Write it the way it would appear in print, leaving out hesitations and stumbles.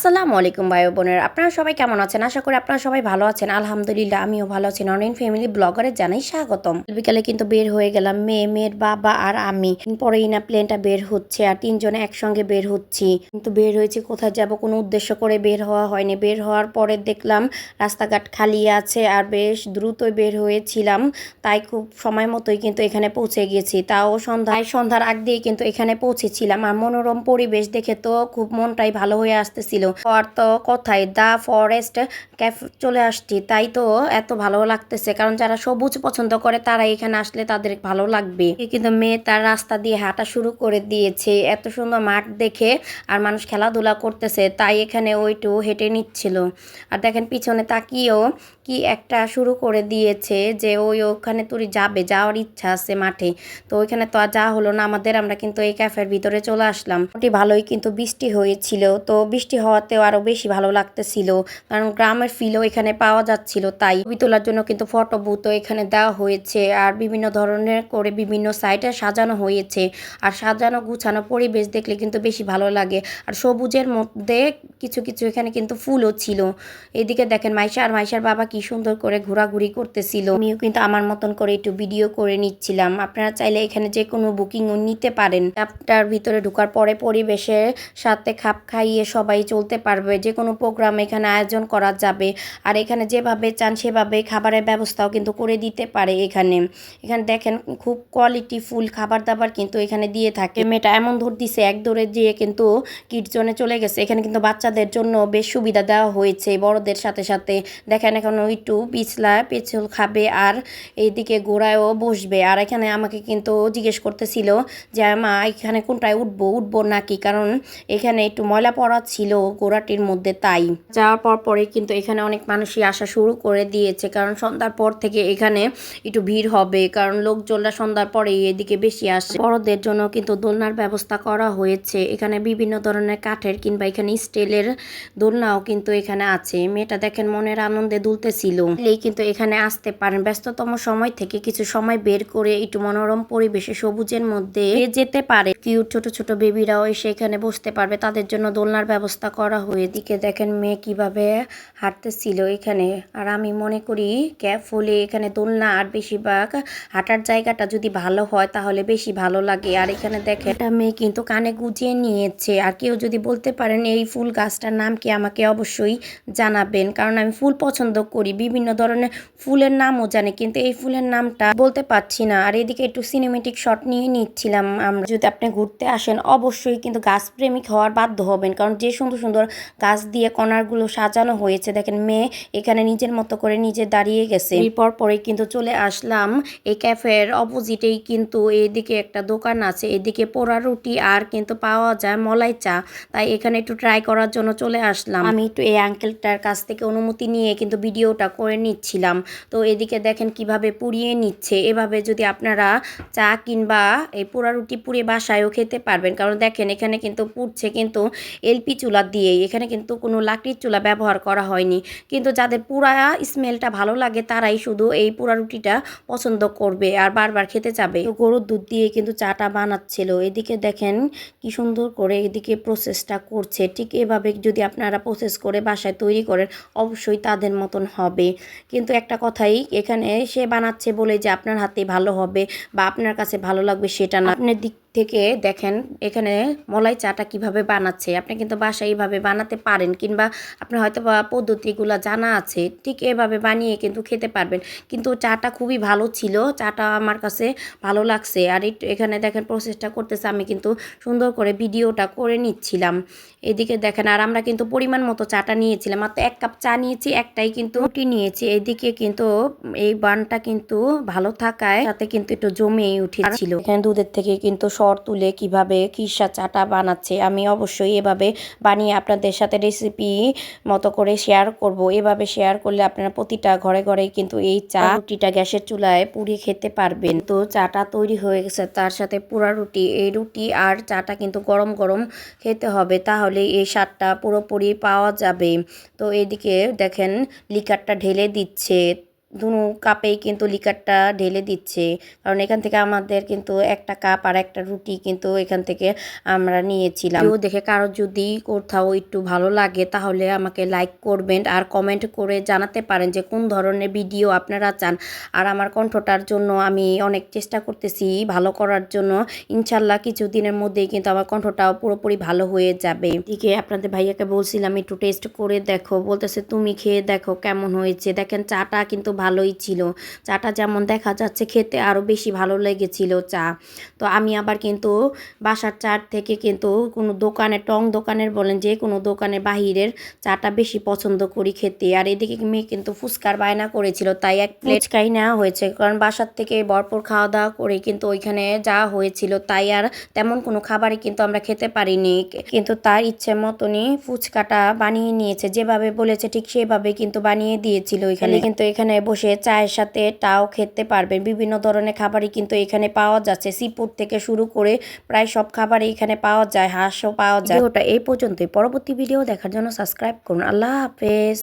আসসালামু আলাইকুম ভাই বোনের, আপনারা সবাই কেমন আছেন? আশা করি আপনারা সবাই ভালো আছেন। আলহামদুলিল্লাহ আমিও ভালো আছি। অনলাইন ফ্যামিলি ব্লগারে জানাই স্বাগতম। বিকালে কিন্তু বের হয়ে গেলাম, মেয়ের বাবা আর আমি। পরেই না প্লেনটা বের হচ্ছে আর তিনজনে একসঙ্গে বের হচ্ছি। কিন্তু বের হয়েছি কোথায় যাব কোনো উদ্দেশ্য করে বের হওয়া হয়নি। বের হওয়ার পরে দেখলাম রাস্তাঘাট খালি আছে আর বেশ দ্রুতই বের হয়েছিলাম, তাই খুব সময় মতোই কিন্তু এখানে পৌঁছে গেছি। তাও সন্ধ্যার আগ দিয়ে কিন্তু এখানে পৌঁছেছিলাম। আর মনোরম পরিবেশ দেখে তো খুব মনটাই ভালো হয়ে আসতেছিল। আর তো কথায় দা ফরেস্ট ক্যাফে চলে আসছি, তাই তো এত ভালো লাগতেছে, কারণ যারা সবুজ পছন্দ করে তারা এখানে আসলে তাদের ভালো লাগবে। কিন্তু মেয়ে তার রাস্তা দিয়ে হাঁটা শুরু করে দিয়েছে, এত সুন্দর মাঠ দেখে আর মানুষ খেলাধুলা করতেছে, তাই এখানে ওইটু হেঁটে নিচ্ছিল। আর দেখেন পিছনে তাকিয়েও কি একটা শুরু করে দিয়েছে যে ওখানে তুই যাওয়ার ইচ্ছা আছে মাঠে। তো ওইখানে তো আর যাওয়া হলো না আমাদের। আমরা কিন্তু এই ক্যাফের ভিতরে চলে আসলাম। মোটামুটি ভালোই কিন্তু বৃষ্টি হয়েছিল, তো বৃষ্টি হওয়াতেও আরো বেশি ভালো লাগতেছিল, কারণ গ্রামের ফিলও এখানে পাওয়া যাচ্ছিল। তাই ছবি তোলার জন্য কিন্তু ফটো বুথও এখানে দেওয়া হয়েছে আর বিভিন্ন ধরনের করে বিভিন্ন সাইডে সাজানো হয়েছে। আর সাজানো গুছানো পরিবেশ দেখলে কিন্তু বেশি ভালো লাগে। আর সবুজের মধ্যে কিছু কিছু এখানে কিন্তু ফুলও ছিল। এইদিকে দেখেন মাইশার বাবা কি সুন্দর করে ঘোরাঘুরি করতেছিল। আমিও কিন্তু আমার মতন করে একটু ভিডিও করে নিচ্ছিলাম। আপনারা চাইলে এখানে যে কোনো বুকিংও নিতে পারেন। আপনার ভিতরে ঢোকার পরে পরিবেশের সাথে খাপ খাইয়ে সবাই চলতে পারবে। যে কোনো প্রোগ্রাম এখানে আয়োজন করা যাবে। আর এখানে যেভাবে চান সেভাবে খাবারের ব্যবস্থাও কিন্তু করে দিতে পারে। এখানে দেখেন খুব কোয়ালিটি ফুল খাবার দাবার কিন্তু এখানে দিয়ে থাকে। মেয়েটা এমন দৌড় দিছে, এক দৌড়ে দিয়ে কিন্তু কিডস জোনে চলে গেছে। এখানে কিন্তু বাচ্চাদের জন্য বেশ সুবিধা দেওয়া হয়েছে বড়দের সাথে সাথে। দেখেন এখন একটু পেছল খাবে আর এইদিকে গোড়ায়ও বসবে। আর এখানে আমাকে কিন্তু জিজ্ঞেস করতেছিল যে মা এখানে কোনটায় উঠবো নাকি, কারণ এখানে একটু ময়লা পড়া ছিল গোড়াটির মধ্যে। তাই যাওয়ার পরে কিন্তু এখানে অনেক মানুষই আসা শুরু করে দিয়েছে, কারণ সন্ধ্যার পর থেকে এখানে একটু ভিড় হবে, কারণ লোকজনরা সন্ধ্যার পরেই এদিকে বেশি আসে। বড়দের জন্য কিন্তু দোলনার ব্যবস্থা করা হয়েছে। এখানে বিভিন্ন ধরনের কাঠের কিংবা এখানে স্টিলের দোলনাও কিন্তু এখানে আছে। মেয়েটা দেখেন মনের আনন্দে দুলতেছিল। এই কিন্তু এখানে আসতে পারেন, ব্যস্ততম সময় থেকে কিছু সময় বের করে একটু মনোরম পরিবেশে সবুজের মধ্যে যেতে পারে। কিউট ছোট ছোট বেবিরাও এসে এখানে বসতে পারবে, তাদের জন্য দোলনার ব্যবস্থা করা হয়ে। দিকে দেখেন মেয়ে কিভাবে হাঁটতেছিল এখানে। আর আমি মনে করি কেয়ারফুলি এখানে দোলনা আর বেশিরভাগ হাঁটার জায়গাটা যদি ভালো হয় তাহলে বেশি ভালো লাগে। আর এখানে দেখেন একটা মেয়ে কিন্তু কানে গুজিয়ে নিয়েছে। আর কেউ যদি বলতে পারেন এই ফুল গাছটার নাম কি, আমাকে অবশ্যই জানাবেন, কারণ আমি ফুল পছন্দ করি। বিভিন্ন ধরনের ফুলের নামও জানি, কিন্তু এই ফুলের নামটা বলতে পারছি না। আর এদিকে একটু সিনেমেটিক শট নিয়ে নিচ্ছিলাম আমরা। যদি আপনি ঘুরতে আসেন অবশ্যই কিন্তু গাছ প্রেমিক হওয়ার বাধ্য হবেন, কারণ যে সুন্দর সুন্দর গাছ দিয়ে কর্নারগুলো সাজানো হয়েছে। দেখেন মেয়ে এখানে নিজের মতো করে নিজে দাঁড়িয়ে গেছে। এরপর পরে কিন্তু চলে আসলাম এই ক্যাফের অপোজিটেই কিন্তু এইদিকে একটা দোকান আছে। এদিকে পোড়া রুটি আর কিন্তু পাওয়া যায় মলাই চা, তাই এখানে একটু ট্রাই করার জন্য চলে আসলাম। আমি একটু এই আঙ্কেলটার কাছ থেকে অনুমতি নিয়ে কিন্তু ভিডিওটা করে নিচ্ছিলাম। তো এদিকে দেখেন কিভাবে পুড়িয়ে নিচ্ছে। এভাবে যদি আপনারা চা কিংবা এই পোড়া রুটি পুড়িয়ে বাসায়ও খেতে পারবেন, কারণ দেখেন এখানে কিন্তু পুড়ছে কিন্তু এলপি চুলা দিয়েই। এখানে কিন্তু কোনো লাকড়ির চুলা ব্যবহার করা হয়নি। কিন্তু যাদের পুরা স্মেলটা ভালো লাগে তারাই শুধু এই পোড়া রুটিটা পছন্দ করবে আর বারবার খেতে যাবে। তো গরুর দুধ দিয়ে কিন্তু চাটা বানাচ্ছিল। এদিকে দেখেন কি সুন্দর করে এদিকে প্রসেসটা করছে। ঠিক এভাবে যদি আপনারা প্রসেস করে বাসায় তৈরি করেন অবশ্যই তাদের মতন হবে। কিন্তু একটা কথাই, এখানে সে বানাচ্ছে বলে যে আপনার হাতে ভালো হবে বা আপনার কাছে ভালো লাগবে সেটা না। আপনার দিক থেকে দেখেন এখানে মলাই চাটা কিভাবে বানাচ্ছে। আপনি কিন্তু বাসায় এইভাবে বানাতে পারেন, কিংবা আপনার হয়তো বা পদ্ধতিগুলো জানা আছে, ঠিক এভাবে বানিয়ে কিন্তু খেতে পারবেন। কিন্তু চাটা খুবই ভালো ছিল, চাটা আমার কাছে ভালো লাগছে। আর এখানে দেখেন প্রসেসটা করতেছে, আমি কিন্তু সুন্দর করে ভিডিওটা করে নিচ্ছিলাম। এদিকে দেখেন আর আমরা কিন্তু পরিমাণ মতো চাটা নিয়েছিলাম, মাত্র 1 কাপ চা নিয়েছি, একটাই কিন্তু রুটি নিয়েছি। এদিকে কিন্তু এই বানটা কিন্তু ভালো থাকায় সাথে কিন্তু একটু জমেই উঠেছিল। এখানে দুধের থেকে কিন্তু সর তুলে কিভাবে খিরসা চাটা বানাচ্ছে আমি অবশ্যই এভাবে বানিয়ে আপনাদের সাথে রেসিপি মতো করে শেয়ার করব। এভাবে শেয়ার করলে আপনারা প্রতিটা ঘরে ঘরে কিন্তু এই চা রুটিটা গ্যাসের চুলায় পুড়িয়ে খেতে পারবেন। তো চাটা তৈরি হয়ে গেছে, তার সাথে পোড়া রুটি। এই রুটি আর চাটা কিন্তু গরম গরম খেতে হবে, তাহলে এই স্বাদটা পুরোপুরি পাওয়া যাবে। তো এদিকে দেখেন লিকারটা ঢেলে দিচ্ছে। দুনো কাপেই কিন্তু লিকারটা ঢেলে দিচ্ছে, কারণ এখান থেকে আমাদের কিন্তু একটা কাপ আর একটা রুটি কিন্তু এখান থেকে আমরা নিয়েছিলাম। ভিডিও দেখে কারো যদি কোথাও একটু ভালো লাগে তাহলে আমাকে লাইক করবেন আর কমেন্ট করে জানাতে পারেন যে কোন ধরনের ভিডিও আপনারা চান। আর আমার কণ্ঠটার জন্য আমি অনেক চেষ্টা করতেছি ভালো করার জন্য। ইনশাল্লাহ কিছুদিনের মধ্যেই কিন্তু আমার কণ্ঠটাও পুরোপুরি ভালো হয়ে যাবে। এদিকে আপনাদের ভাইয়াকে বলছিলাম একটু টেস্ট করে দেখো, বলতেছে তুমি খেয়ে দেখো কেমন হয়েছে। দেখেন চাটা কিন্তু ভালোই ছিল, চাটা যেমন দেখা যাচ্ছে খেতে আরও বেশি ভালো লেগেছিল চা। তো আমি আবার কিন্তু বাসার চার থেকে কিন্তু কোনো দোকানে টং দোকানের বলেন যে কোনো দোকানের বাহিরের চাটা বেশি পছন্দ করি খেতে। আর এদিকে মেয়ে কিন্তু ফুচকার বায়না করেছিল, তাই এক প্লেট ফুচকাই নেওয়া হয়েছে, কারণ বাসার থেকে ভরপুর খাওয়া দাওয়া করে কিন্তু ওইখানে যাওয়া হয়েছিল, তাই আর তেমন কোনো খাবারই কিন্তু আমরা খেতে পারিনি। কিন্তু তার ইচ্ছে মতনই ফুচকাটা বানিয়ে নিয়েছে, যেভাবে বলেছে ঠিক সেভাবে কিন্তু বানিয়ে দিয়েছিল। এখানে কিন্তু এখানে বসে চায়ের সাথে টাও খেতে পারবেন, বিভিন্ন ধরনের খাবারই কিন্তু এখানে পাওয়া যাচ্ছে, সিফুড থেকে শুরু করে প্রায় সব খাবারই এখানে পাওয়া যায়, হাঁসও পাওয়া যায়। ভিডিওটা এই পর্যন্তই, পরবর্তী ভিডিও দেখার জন্য সাবস্ক্রাইব করুন। আল্লাহ হাফেজ।